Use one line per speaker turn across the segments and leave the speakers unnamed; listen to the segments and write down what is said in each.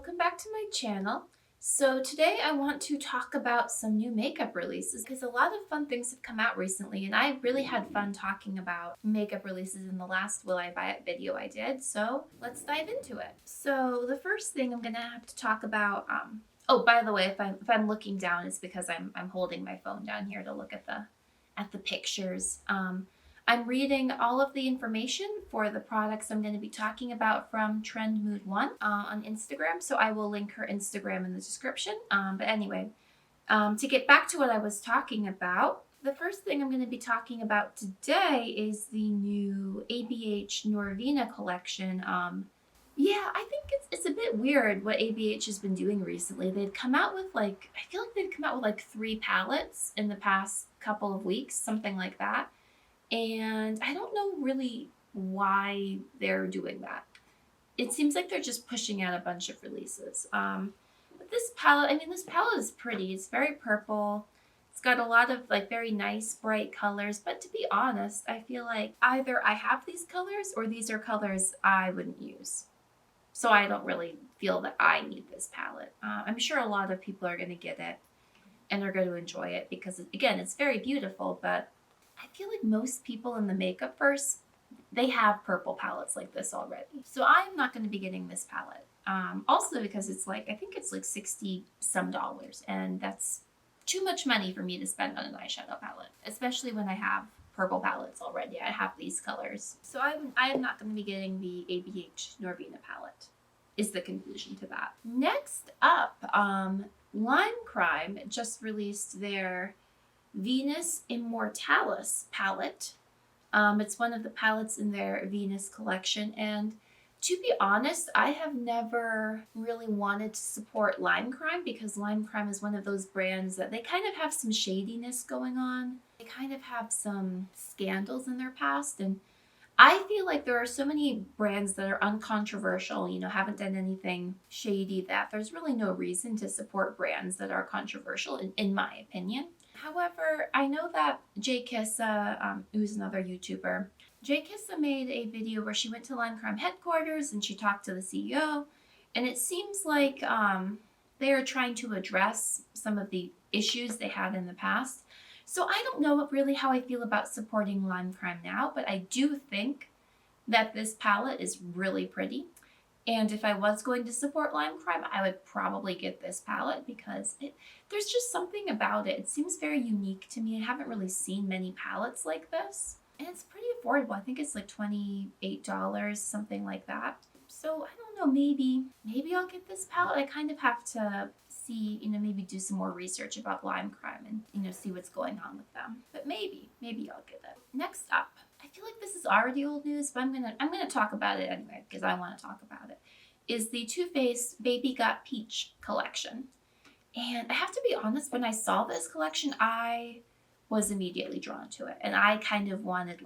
welcome back to my channel. So today I want to talk about some new makeup releases because a lot of fun things have come out recently and I really had fun talking about makeup releases in the last Will I Buy It video I did. So let's dive into it. So the first thing I'm gonna have to talk about, oh, by the way, if I'm looking down, it's because I'm holding my phone down here to look at the pictures. I'm reading all of the information for the products I'm going to be talking about from Trend Mood 1 on Instagram, so I will link her Instagram in the description. But anyway, to get back to what I was talking about, the first thing I'm going to be talking about today is the new ABH Norvina collection. Yeah, I think it's a bit weird what ABH has been doing recently. They've come out with I feel like they've come out with 3 palettes in the past couple of weeks, something like that. And I don't know really why they're doing that. It seems like they're just pushing out a bunch of releases. But this palette, this palette is pretty. It's very purple. It's got a lot of very nice bright colors. But to be honest, I feel like either I have these colors or these are colors I wouldn't use. So I don't really feel that I need this palette. I'm sure a lot of people are going to get it and are going to enjoy it because, again, it's very beautiful, but I feel like most people in the makeup verse, they have purple palettes like this already. So I'm not going to be getting this palette. Also because it's I think it's 60 some dollars, and that's too much money for me to spend on an eyeshadow palette, especially when I have purple palettes already. I have these colors. So I am not going to be getting the ABH Norvina palette, is the conclusion to that. Next up, Lime Crime just released their Venus Immortalis palette. It's one of the palettes in their Venus collection, and to be honest, I have never really wanted to support Lime Crime because Lime Crime is one of those brands that they kind of have some shadiness going on. They kind of have some scandals in their past, and I feel like there are so many brands that are uncontroversial, haven't done anything shady, that there's really no reason to support brands that are controversial, in my opinion. However, I know that Jay Kissa, who's another YouTuber, Jay Kissa made a video where she went to Lime Crime headquarters and she talked to the CEO, and it seems like they are trying to address some of the issues they had in the past. So I don't know really how I feel about supporting Lime Crime now, but I do think that this palette is really pretty. And if I was going to support Lime Crime, I would probably get this palette because there's just something about it. It seems very unique to me. I haven't really seen many palettes like this. And it's pretty affordable. I think it's $28, something like that. So I don't know, maybe I'll get this palette. I kind of have to see, maybe do some more research about Lime Crime and, see what's going on with them. But maybe I'll get it. Next up, I feel like this is already old news, but I'm gonna talk about it anyway because I want to talk about it, is the Too Faced Baby Got Peach collection. And I have to be honest, when I saw this collection, I was immediately drawn to it. And I kind of wanted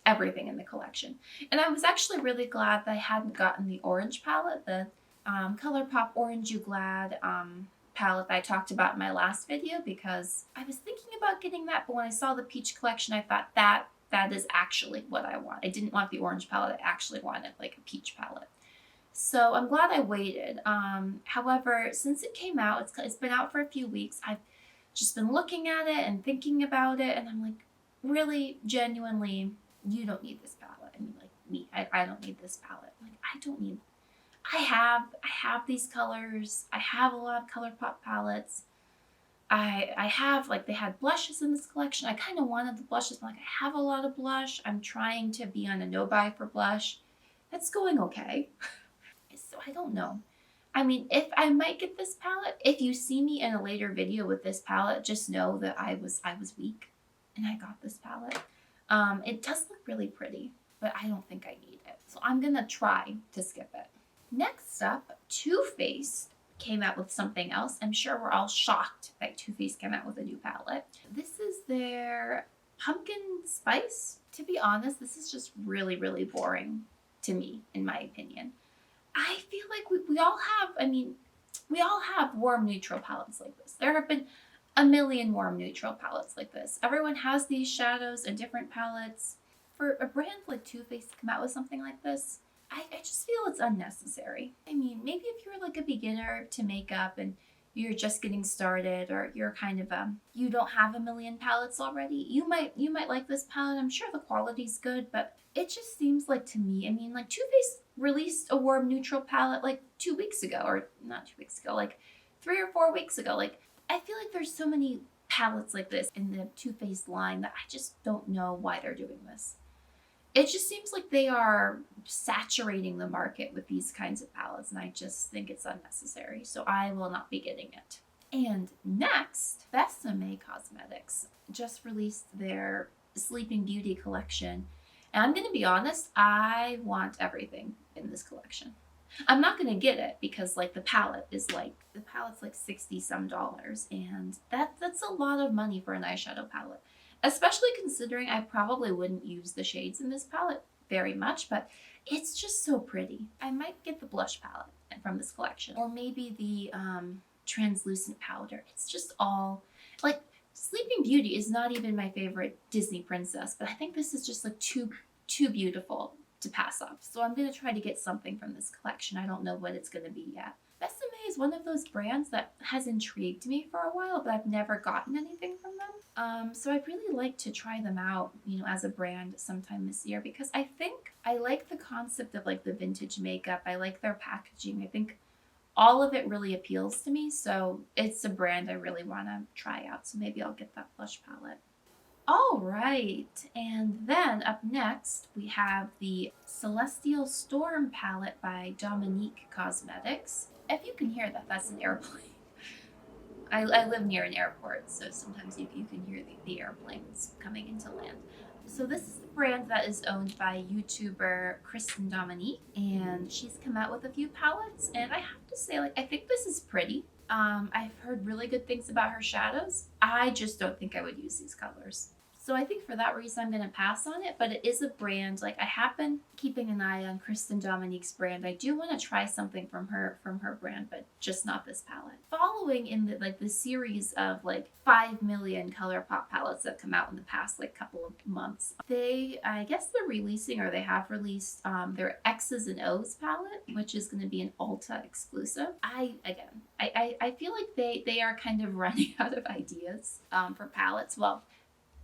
everything in the collection. And I was actually really glad that I hadn't gotten the orange palette, the ColourPop Orange You Glad palette that I talked about in my last video, because I was thinking about getting that, but when I saw the peach collection, I thought that is actually what I want. I didn't want the orange palette. I actually wanted a peach palette. So I'm glad I waited. However, since it came out, it's been out for a few weeks. I've just been looking at it and thinking about it, and I'm like, really, genuinely, you don't need this palette. I don't need this palette. I don't need. I have these colors. I have a lot of ColourPop palettes. I have, they had blushes in this collection. I kind of wanted the blushes, but I have a lot of blush. I'm trying to be on a no-buy for blush. That's going okay. So I don't know. If I might get this palette, if you see me in a later video with this palette, just know that I was weak and I got this palette. It does look really pretty, but I don't think I need it. So I'm gonna try to skip it. Next up, Too Faced came out with something else. I'm sure we're all shocked that Too Faced came out with a new palette. This is their Pumpkin Spice. To be honest, this is just really, really boring to me, in my opinion. I feel like we all have warm neutral palettes like this. There have been a million warm neutral palettes like this. Everyone has these shadows and different palettes. For a brand like Too Faced to come out with something like this, I just feel it's unnecessary. I mean, maybe if you're like a beginner to makeup and you're just getting started, or you're kind of you don't have a million palettes already, you might like this palette. I'm sure the quality's good, but it just seems like, to me, I mean, like Too Faced released a warm neutral palette like 2 weeks ago, or not 2 weeks ago, like 3 or 4 weeks ago. Like, I feel like there's so many palettes like this in the Too Faced line that I just don't know why they're doing this. It just seems like they are saturating the market with these kinds of palettes, and I just think it's unnecessary. So I will not be getting it. And next, Besame Cosmetics just released their Sleeping Beauty collection. And I'm going to be honest, I want everything in this collection. I'm not going to get it because like the palette's like 60 some dollars, and that's a lot of money for an eyeshadow palette. Especially considering I probably wouldn't use the shades in this palette very much, but it's just so pretty. I might get the blush palette from this collection, or maybe the translucent powder. It's just all, like, Sleeping Beauty is not even my favorite Disney princess, but I think this is just like too beautiful to pass up. So I'm going to try to get something from this collection. I don't know what it's going to be yet. Besame is one of those brands that has intrigued me for a while, but I've never gotten anything from them. So I'd really like to try them out, as a brand sometime this year, because I think I like the concept of like the vintage makeup. I like their packaging. I think all of it really appeals to me. So it's a brand I really want to try out. So maybe I'll get that blush palette. All right, and then up next we have the Celestial Storm palette by Dominique Cosmetics. If you can hear that, that's an airplane. I live near an airport, so sometimes you can hear the airplanes coming into land. So this is the brand that is owned by YouTuber Kristen Dominique, and she's come out with a few palettes, and I have to say, like, I think this is pretty. I've heard really good things about her shadows. I just don't think I would use these colors. So I think for that reason, I'm going to pass on it, but it is a brand. Like, I have been keeping an eye on Kristen Dominique's brand. I do want to try something from her brand, but just not this palette. Following in the series of like 5 million ColourPop palettes that come out in the past like couple of months, I guess they're releasing, or they have released their X's and O's palette, which is going to be an Ulta exclusive. I feel like they are kind of running out of ideas for palettes. Well,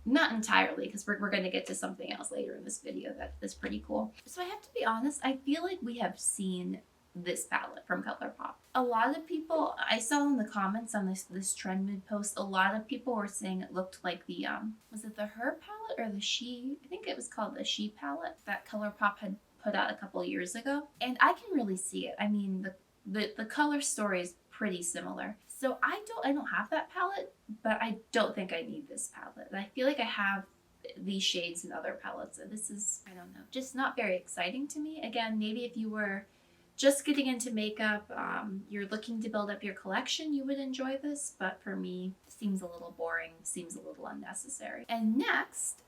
not entirely, because we're going to get to something else later in this video that is pretty cool. So I have to be honest, I feel like we have seen this palette from ColourPop. A lot of people, I saw in the comments on this Trendmid post, a lot of people were saying it looked like the, was it the Her palette or the She? I think it was called the She palette that ColourPop had put out a couple of years ago. And I can really see it. I mean, the color story is pretty similar. So I don't have that palette, but I don't think I need this palette. I feel like I have these shades in other palettes, and this is, I don't know, just not very exciting to me. Again, maybe if you were just getting into makeup, you're looking to build up your collection, you would enjoy this, but for me, it seems a little boring, seems a little unnecessary. And next,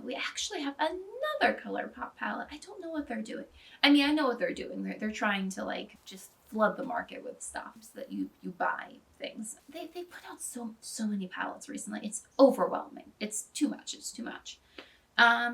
we actually have another ColourPop palette. I don't know what they're doing. I mean, I know what they're doing. They're trying to like just flood the market with stuff so that you buy things. They put out so many palettes recently. It's overwhelming. It's too much. It's too much.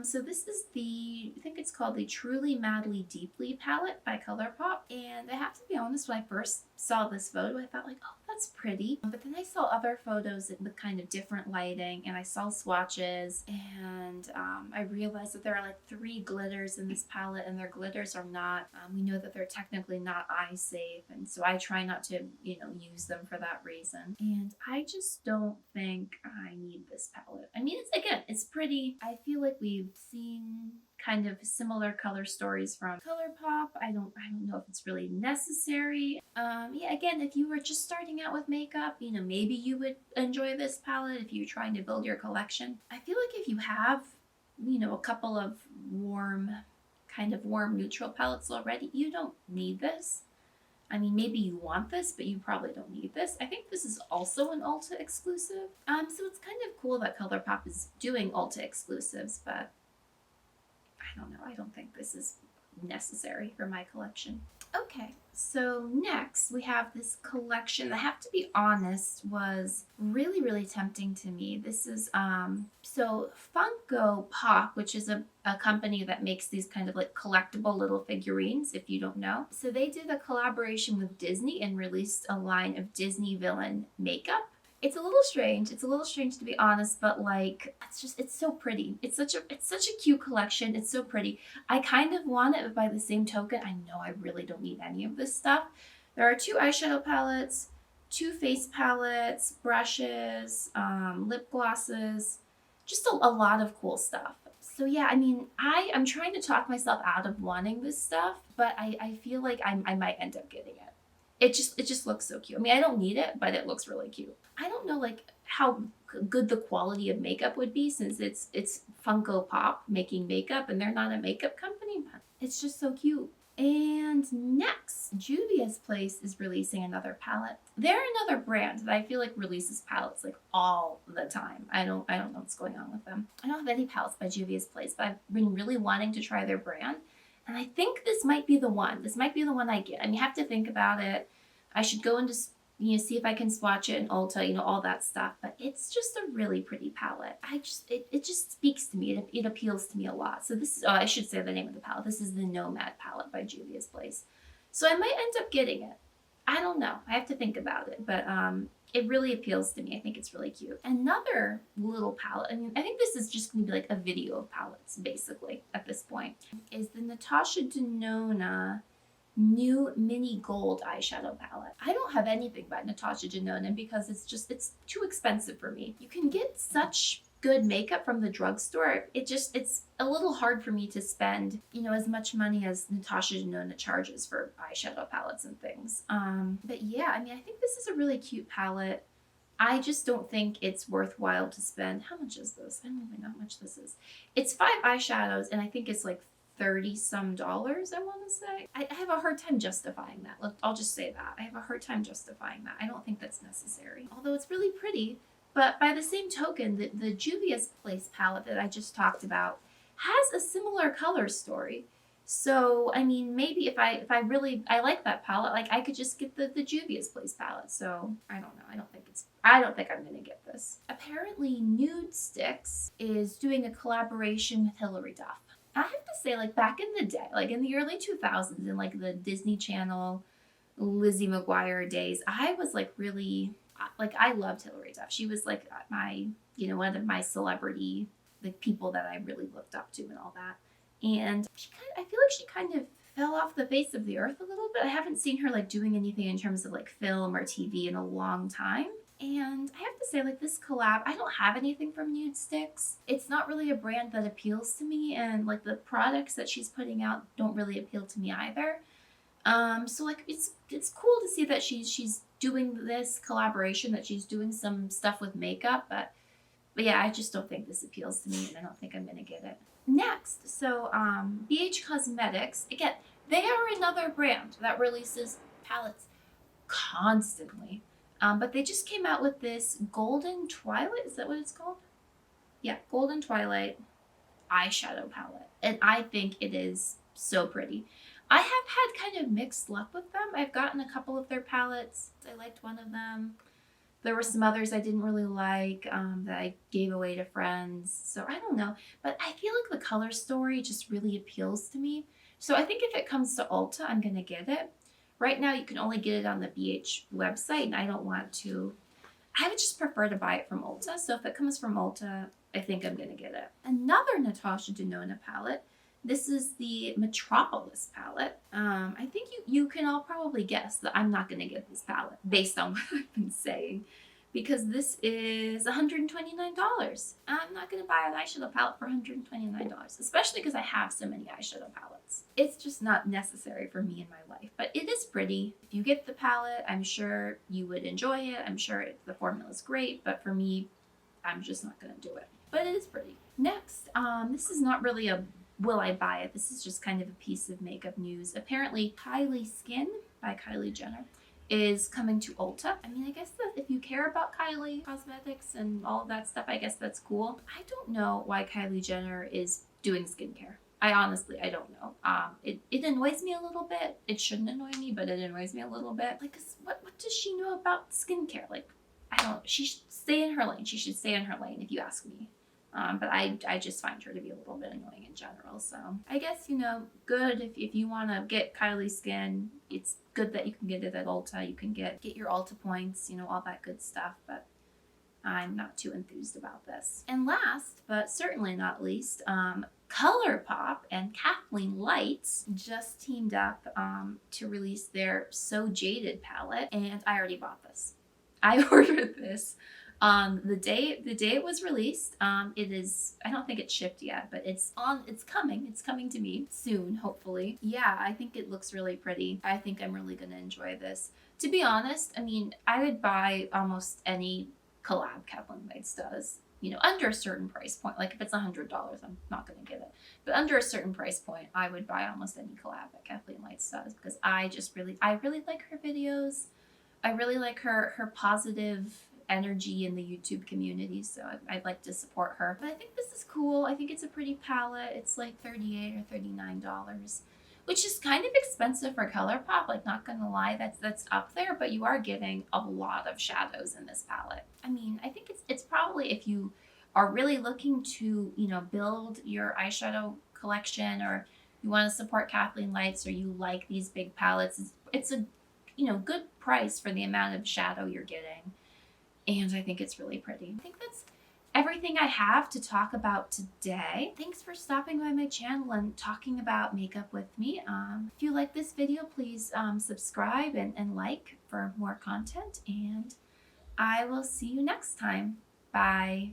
So this is I think it's called the Truly Madly Deeply palette by ColourPop. And I have to be honest, when I first saw this photo, I thought like, oh, that's pretty. But then I saw other photos with kind of different lighting, and I saw swatches, and I realized that there are like 3 glitters in this palette, and their glitters are not, we know that they're technically not eye safe, and so I try not to, use them for that reason. And I just don't think I need this palette. I mean, it's pretty. I feel like we've seen kind of similar color stories from ColourPop. I don't know if it's really necessary. Yeah, again, if you were just starting out with makeup, maybe you would enjoy this palette if you're trying to build your collection. I feel like if you have, a couple of warm neutral palettes already, you don't need this. I mean, maybe you want this, but you probably don't need this. I think this is also an Ulta exclusive. So it's kind of cool that ColourPop is doing Ulta exclusives, but I don't know. I don't think this is necessary for my collection. Okay, so next we have this collection that I have to be honest was really, really tempting to me. This is so Funko Pop, which is a company that makes these kind of like collectible little figurines, if you don't know. So they did a collaboration with Disney and released a line of Disney villain makeup. It's a little strange. It's a little strange to be honest, but like it's so pretty. It's such a cute collection. It's so pretty. I kind of want it, but by the same token, I know I really don't need any of this stuff. There are 2 eyeshadow palettes, 2 face palettes, brushes, lip glosses, just a lot of cool stuff. So yeah, I mean, I'm trying to talk myself out of wanting this stuff, but I feel like I might end up getting it. It just looks so cute. I mean, I don't need it, but it looks really cute. I don't know like how good the quality of makeup would be since it's Funko Pop making makeup and they're not a makeup company, but it's just so cute. And next, Juvia's Place is releasing another palette. They're another brand that I feel like releases palettes like all the time. I don't know what's going on with them. I don't have any palettes by Juvia's Place, but I've been really wanting to try their brand. And I think this might be the one. This might be the one I get. I mean, you have to think about it. I should go into see if I can swatch it in Ulta, all that stuff. But it's just a really pretty palette. It just speaks to me. It appeals to me a lot. So this is, I should say the name of the palette. This is the Nomad palette by Juvia's Place. So I might end up getting it. I don't know. I have to think about it. But it really appeals to me. I think it's really cute. Another little palette, I mean, I think this is just going to be like a video of palettes, basically, at this point, is the Natasha Denona new mini gold eyeshadow palette. I don't have anything by Natasha Denona because it's too expensive for me. You can get such good makeup from the drugstore. It's a little hard for me to spend, as much money as Natasha Denona charges for eyeshadow palettes and things. But yeah, I mean, I think this is a really cute palette. I just don't think it's worthwhile to spend. How much is this? I don't even know how much this is. It's 5 eyeshadows and I think it's like $30 some, I want to say. I have a hard time justifying that. Look, I'll just say that. I have a hard time justifying that. I don't think that's necessary. Although it's really pretty. But by the same token, the Juvia's Place palette that I just talked about has a similar color story. So, I mean, maybe if I I like that palette, like I could just get the Juvia's Place palette. So, I don't know. I don't think I'm going to get this. Apparently, Nude Sticks is doing a collaboration with Hilary Duff. I have to say, like back in the day, like in the early 2000s, in like the Disney Channel, Lizzie McGuire days, I was like really, like I loved Hilary Duff. She was like my, one of my celebrity, like people that I really looked up to and all that. And I feel like she kind of fell off the face of the earth a little bit. I haven't seen her like doing anything in terms of like film or TV in a long time. And I have to say, like this collab, I don't have anything from Nude Sticks. It's not really a brand that appeals to me, and like the products that she's putting out don't really appeal to me either. So like it's cool to see that she's doing this collaboration, that she's doing some stuff with makeup, but yeah, I just don't think this appeals to me, and I don't think I'm gonna get it. Next, so BH Cosmetics, again, they are another brand that releases palettes constantly. But they just came out with this Golden Twilight. Is that what it's called? Yeah, Golden Twilight eyeshadow palette. And I think it is so pretty. I have had kind of mixed luck with them. I've gotten a couple of their palettes. I liked one of them. There were some others I didn't really like that I gave away to friends. So I don't know. But I feel like the color story just really appeals to me. So I think if it comes to Ulta, I'm going to get it. Right now, you can only get it on the BH website, and I don't want to. I would just prefer to buy it from Ulta. So if it comes from Ulta, I think I'm going to get it. Another Natasha Denona palette. This is the Metropolis palette. I think you can all probably guess that I'm not going to get this palette based on what I've been saying, because this is $129. I'm not going to buy an eyeshadow palette for $129, especially because I have so many eyeshadow palettes. It's just not necessary for me in my life, but it is pretty. If you get the palette, I'm sure you would enjoy it. I'm sure the formula is great, but for me, I'm just not going to do it. But it is pretty. Next, this is not really a will I buy it. This is just kind of a piece of makeup news. Apparently, Kylie Skin by Kylie Jenner is coming to Ulta. I mean, I guess that if you care about Kylie Cosmetics and all of that stuff, I guess that's cool. I don't know why Kylie Jenner is doing skincare. I honestly, I don't know. It annoys me a little bit. It shouldn't annoy me, but it annoys me a little bit. Like, 'cause what does she know about skincare? Like, I don't. She should stay in her lane. She should stay in her lane, if you ask me. But I just find her to be a little bit annoying in general. So I guess, good if you want to get Kylie skin. It's good that you can get it at Ulta. You can get your Ulta points, all that good stuff. But I'm not too enthused about this. And last, but certainly not least, ColourPop and Kathleen Lights just teamed up to release their So Jaded palette, and I already bought this. I ordered this the day it was released. It is, I don't think it's shipped yet, but it's coming to me soon, hopefully. Yeah, I think it looks really pretty. I think I'm really gonna enjoy this. To be honest, I mean, I would buy almost any collab Kathleen Lights does, under a certain price point. Like if it's $100, I'm not gonna get it. But under a certain price point, I would buy almost any collab that Kathleen Lights does, because I really like her videos. I really like her positive energy in the YouTube community, so I'd like to support her. But I think this is cool. I think it's a pretty palette. It's like $38 or $39, which is kind of expensive for ColourPop. Like, not gonna lie, that's up there, but you are getting a lot of shadows in this palette. I mean, I think it's probably, if you are really looking to, build your eyeshadow collection, or you want to support Kathleen Lights, or you like these big palettes, it's a good price for the amount of shadow you're getting. And I think it's really pretty. I think that's everything I have to talk about today. Thanks for stopping by my channel and talking about makeup with me. If you like this video, please subscribe and like for more content, and I will see you next time. Bye.